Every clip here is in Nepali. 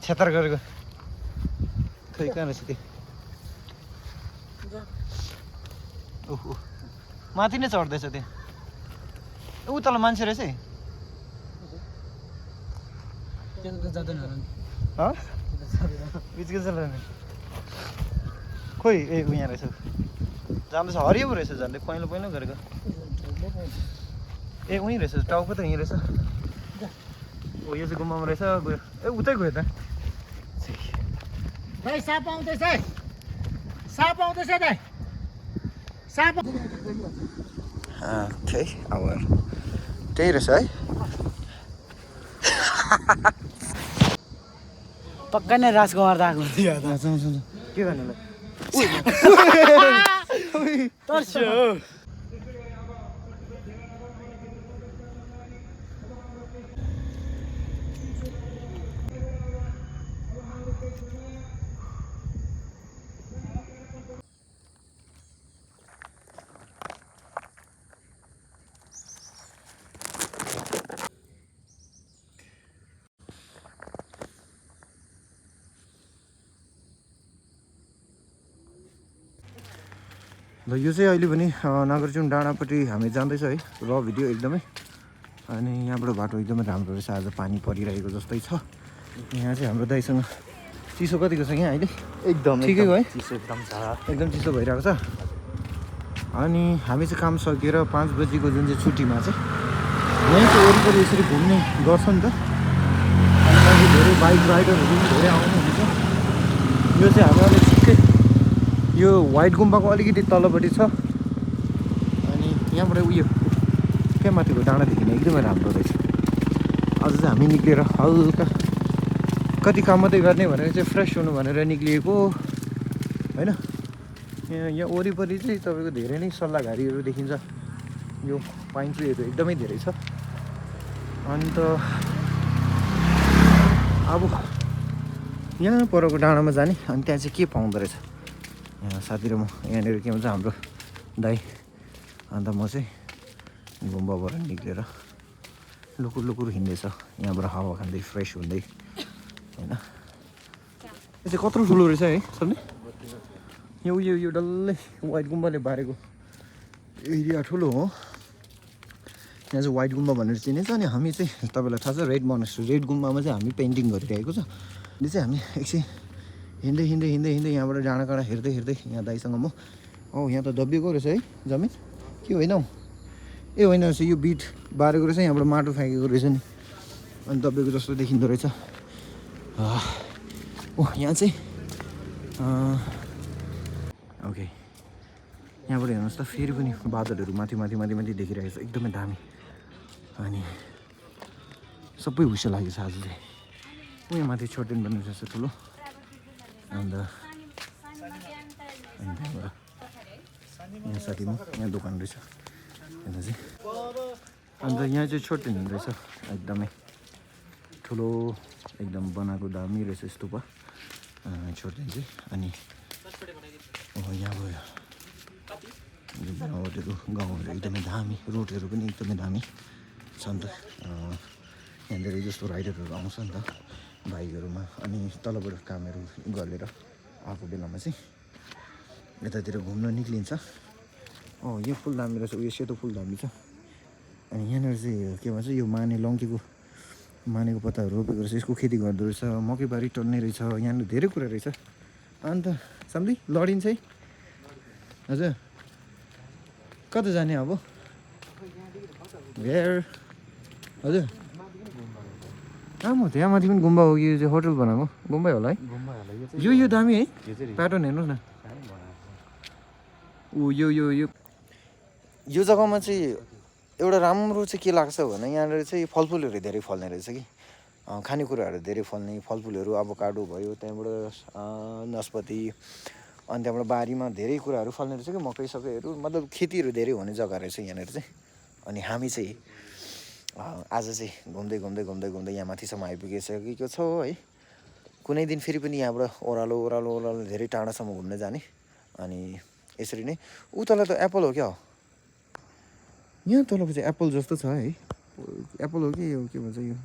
छेतर गरेको खै कहाँ रहेछ त्यो ओहो माथि नै चढ्दैछ त्यो ऊ तल मान्छे रहेछ है बिचको चलाउने खोइ ए यहाँ रहेछ जाँदैछ हरियो पो रहेछ झन्डै पहिलो पहिलो गरेको ए उहीँ रहेछ टाउको त यहीँ रहेछ ओ यो चाहिँ गुम्बामा रहेछ गयो ए उतै गयो त भाइ साप आउँदैछ है साप आउँदैछ दाइ साप ओके अब त्यही रहेछ है पक्का नै राजकुमार त आएको के गर्नु तर्स्यो ल यो चाहिँ अहिले पनि नागरजुङ डाँडापट्टि हामी जाँदैछ है र भिडियो एकदमै अनि यहाँबाट बाटो एकदमै राम्रो रहेछ आज पानी परिरहेको जस्तै छ यहाँ चाहिँ हाम्रो दाइसँग चिसो कतिको छ यहाँ अहिले एकदम ठिकैको है चिसो एकदम छ एकदम चिसो भइरहेको छ अनि हामी चाहिँ काम सकेर 5 बजीको जुन चाहिँ छुट्टीमा चाहिँ यहीँ चाहिँ वरिपरि यसरी घुम्ने गर्छ नि त अनि मान्छे धेरै बाइक राइडरहरू पनि धेरै आउनुहुन्छ यो चाहिँ हाम्रो अलिक ठिकै यो व्हाइट गुम्बाको अलिकति तलपट्टि छ अनि यहाँबाट उयो क्या माथिको डाँडा देखिने एकदमै राम्रो रहेछ आज चाहिँ हामी निक्लिएर हल्का कति काम मात्रै गर्ने भनेर चाहिँ फ्रेस हुनु भनेर निक्लिएको होइन यहाँ वरिपरि चाहिँ तपाईँको धेरै नै सल्लाहघारीहरू देखिन्छ यो पाइन ट्रीहरू एकदमै धेरै छ अन्त अब यहाँ परको डाँडामा जाने अनि त्यहाँ चाहिँ के पाउँदो रहेछ यहाँ साथी र म यहाँनिर के भन्छ हाम्रो दाइ अन्त म चाहिँ गुम्बाबाट निक्लेर लुकुर लुकुर हिँड्दैछ यहाँबाट हावा खाँदै फ्रेस हुँदै होइन यो चाहिँ कत्रो ठुलो रहेछ है सबले यो यो यो डल्लै व्हाइट गुम्बाले बारेको एरिया ठुलो हो यहाँ चाहिँ व्हाइट गुम्बा भनेर चिनिन्छ अनि हामी चाहिँ तपाईँलाई थाहा छ रेड मोनेस्ट्री रेड गुम्बामा चाहिँ हामी पेन्टिङ गरिरहेको छ यो चाहिँ हामी एकछिन हिँड्दै हिँड्दै हिँड्दै हिँड्दै यहाँबाट डाँडाकाँडा हेर्दै हेर्दै यहाँ दाइसँग म यहाँ त दबिएको रहेछ है जमिन के होइन हौ ए होइन रहेछ यो बिट बारेको रहेछ यहाँबाट माटो फ्याँकेको रहेछ नि अनि दबिएको जस्तो देखिँदो रहेछ यहाँ चाहिँ ओके यहाँबाट हेर्नुहोस् त फेरि पनि बादलहरू माथि माथि माथि माथि देखिरहेको छ एकदमै दामी अनि सबै हुस्से लागेको छ आज चाहिँ यहाँ माथि छोटेन बन्ने रहेछ ठुलो अन्त त्यहाँबाट यहाँ साथीमा यहाँ दोकान रहेछ यता चाहिँ अन्त यहाँ चाहिँ छोटेन रहेछ एकदमै ठुलो एकदम बनाएको दामी रहेछ स्तूपा छोटेन चाहिँ अनि यहाँ गयो बनावटहरू गाउँहरू एकदमै दामी रोडहरू पनि एकदमै दामी छ नि त यहाँ धेरै जस्तो राइडरहरू आउँछ नि त बाइकहरूमा अनि तलबाट कामहरू गरेर आएको बेलामा चाहिँ यतातिर घुम्न निक्लिन्छ यो फुल दामी रहेछ उयो सेतो फुल दामी छ अनि यहाँनिर चाहिँ के भन्छ यो मानेको पत्ताहरू रोपेको रहेछ यसको खेती गर्दो रहेछ मकैबारी टन्ने रहेछ यहाँनिर धेरै कुरा रहेछ अन्त सम्झी लडिन्छ है हजुर कता जाने अब भेर हजुर म त्यहाँ माथि पनि गुम्बा हो यो चाहिँ होटल बनाएको गुम्बै होला है यो दामी है प्याटर्न हेर्नुहोस् न यो यो यो यो जग्गामा चाहिँ एउटा राम्रो चाहिँ के लाग्छ भने यहाँनिर चाहिँ फलफुलहरू धेरै फल्ने रहेछ कि खानेकुराहरू धेरै फल्ने फलफुलहरू अभोकाडो भयो त्यहाँबाट नास्पाती अनि त्यहाँबाट बारीमा धेरै कुराहरू फल्ने रहेछ कि मकै सकैहरू मतलब खेतीहरू धेरै हुने जग्गा रहेछ यहाँनिर चाहिँ अनि हामी चाहिँ आज चाहिँ घुम्दै घुम्दै घुम्दै घुम्दै यहाँ माथिसम्म आइपुगिसकेको छ है कुनै दिन फेरि पनि यहाँबाट ओह्रालो ओह्रालो ओह्रालो धेरै टाढासम्म घुम्न जाने अनि यसरी नै तल त एप्पल हो क्या हो यहाँ तलको चाहिँ एप्पल जस्तो छ है एप्पल हो कि यो के भन्छ यो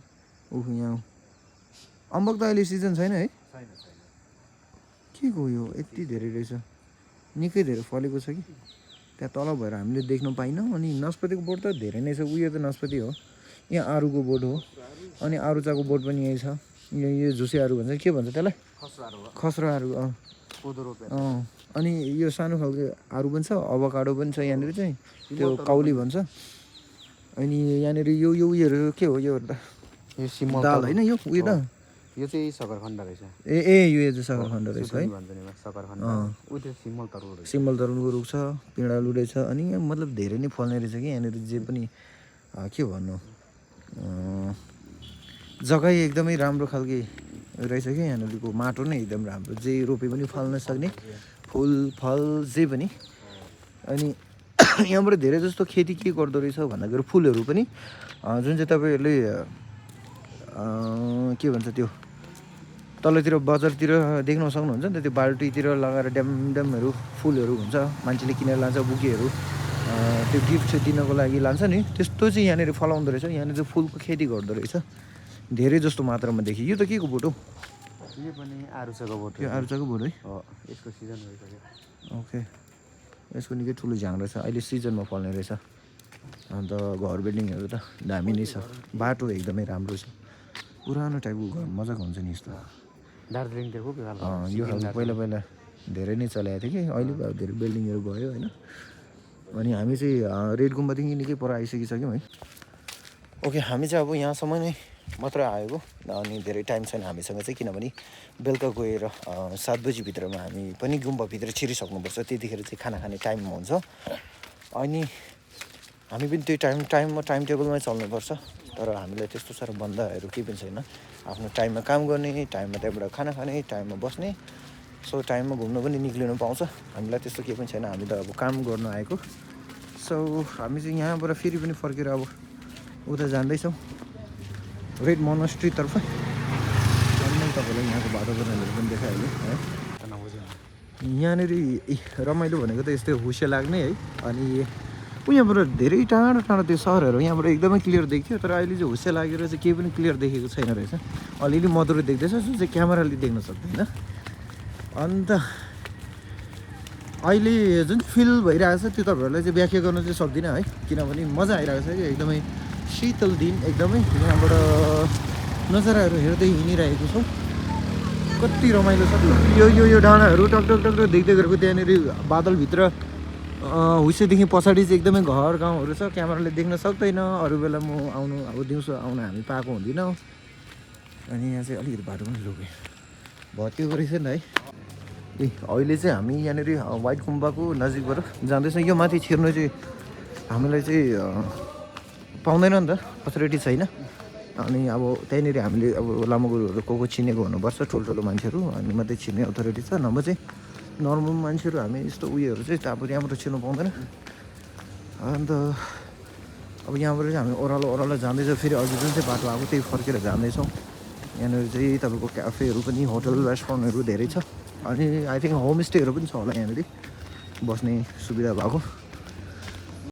यहाँ अम्बक त अहिले सिजन छैन है छैन छैन के को यो यति धेरै रहेछ निकै धेरै फलेको छ कि त्यहाँ तल भएर हामीले देख्न पाइनँ अनि नास्पातीको बोट त धेरै नै छ उयो त नास्पाती हो यहाँ आरुको बोट हो अनि आरुचाको बोट पनि यही छ यो झुसे आरु भन्छ के भन्छ त्यसलाई खस्रो आरु कोदो रोपेर अनि यो सानो खालको आरु पनि छ अभोकाडो पनि छ यहाँनिर चाहिँ त्यो काउली भन्छ अनि यहाँनिर यो उयोहरू के हो योहरू त यो सिमल दाल होइन यो उयो त यो चाहिँ सकरखण्ड रहेछ यो चाहिँ सकरखण्ड रहेछ है भन्छ नि सकरखण्ड ऊ त्यो सिमल तरुल रहेछ सिमल तरुलको रुख छ पिँडालु रहेछ अनि यहाँ मतलब धेरै नै फल्ने रहेछ कि यहाँनिर जे पनि के भन्नु जग्गै एकदमै राम्रो खालके रहेछ कि यहाँनिरको माटो नै एकदम राम्रो जे रोपे पनि फल्न सक्ने फुल फल जे पनि अनि यहाँबाट धेरै जस्तो खेती के गर्दो रहेछ भन्दाखेरि फुलहरू पनि जुन चाहिँ तपाईँहरूले के भन्छ त्यो तलतिर बजारतिर देख्न सक्नुहुन्छ नि त त्यो बाल्टीतिर लगाएर ड्यामहरू फुलहरू हुन्छ मान्छेले किनेर लान्छ बुकेहरू त्यो गिफ्ट दिनको लागि लान्छ नि त्यस्तो चाहिँ यहाँनिर फलाउँदो रहेछ यहाँनिर चाहिँ फुलको खेती गर्दो रहेछ धेरै जस्तो मात्रामा देखियो यो त के को बोट हो यो पनि आरुचाको बोट यो आरुचाको बोट है यसको सिजन भइसक्यो ओके यसको निकै ठुलो झाङ रहेछ अहिले सिजनमा फल्ने रहेछ अन्त घर बिल्डिङहरू त दामी नै छ बाटो एकदमै राम्रो छ पुरानो टाइपको घर मजाको हुन्छ नि यस्तो दार्जिलिङतिर को यो खालको पहिला धेरै नै चलाएको थियो कि अहिले अब धेरै बिल्डिङहरू भयो होइन अनि हामी चाहिँ रेड गुम्बादेखि निकै पर आइसकिसक्यौँ है ओके हामी चाहिँ अब यहाँसम्म नै मात्र आएको अनि धेरै टाइम छैन हामीसँग चाहिँ किनभने बेलुका गएर 7 बजीभित्रमा हामी पनि गुम्बाभित्र छिरिसक्नुपर्छ त्यतिखेर चाहिँ खाना खाने टाइम हुन्छ अनि हामी पनि त्यो टाइम टेबलमै चल्नुपर्छ तर हामीलाई त्यस्तो साह्रो बन्दाहरू केही पनि छैन आफ्नो टाइममा काम गर्ने टाइममा त्यहाँबाट खाना खाने टाइममा बस्ने सो टाइममा घुम्न पनि निक्लिनु पाउँछ हामीलाई त्यस्तो केही पनि छैन हामी त अब काम गर्नु आएको सो हामी चाहिँ यहाँबाट फेरि पनि फर्केर अब उता जाँदैछौँ रेड मोनास्ट्रीतर्फ अनि मैले तपाईँलाई यहाँको वातावरणहरू पनि देखाइहालेँ है यहाँनिर रमाइलो भनेको त यस्तै हुसे लाग्ने है अनि यहाँबाट धेरै टाढो त्यो सहरहरू यहाँबाट एकदमै क्लियर देख्थ्यो तर अहिले चाहिँ हुसे लागेर चाहिँ केही पनि क्लियर देखेको छैन रहेछ अलिअलि मधुरो देख्दैछ जुन चाहिँ क्यामेराले देख्न सक्दैन अन्त अहिले जुन फिल भइरहेको छ त्यो तपाईँहरूलाई चाहिँ व्याख्या गर्न चाहिँ सक्दिनँ है किनभने मजा आइरहेको छ कि एकदमै शीतल दिन एकदमै यहाँबाट नजाराहरू हेर्दै हिँडिरहेको छौँ कति रमाइलो छ यो डाँडाहरू टक देख्दै गरेको त्यहाँनिर बादलभित्र हुसेदेखि पछाडि चाहिँ एकदमै घर गाउँहरू छ क्यामेराले देख्न सक्दैन अरू बेला म अब दिउँसो आउन हामी पाएको हुँदिनँ अनि यहाँ चाहिँ अलिकति बाटो पनि लुक्यो भत्किएको रहेछ नि है अहिले चाहिँ हामी यहाँनिर वाइट गुम्बाको नजिकबाट जाँदैछौँ यो माथि छिर्नु चाहिँ हामीलाई चाहिँ पाउँदैन नि त अथोरिटी छैन अनि अब त्यहाँनिर हामीले अब लामो गुरुहरू को चिनेको हुनुपर्छ ठुल्ठुलो मान्छेहरू अनि मात्रै छिर्ने अथोरिटी छ नभए चाहिँ नर्मल मान्छेहरू हामी यस्तो उयोहरू चाहिँ अब यहाँबाट छिर्नु पाउँदैन अन्त अब यहाँबाट चाहिँ हामी ओह्रालो जाँदैछ फेरि अघि जुन चाहिँ बाटो आएको त्यही फर्केर जाँदैछौँ यहाँनिर चाहिँ तपाईँको क्याफेहरू पनि होटल रेस्टुरेन्टहरू धेरै छ अनि आई थिङ्क होमस्टेहरू पनि छ होला यहाँनिर बस्ने सुविधा भएको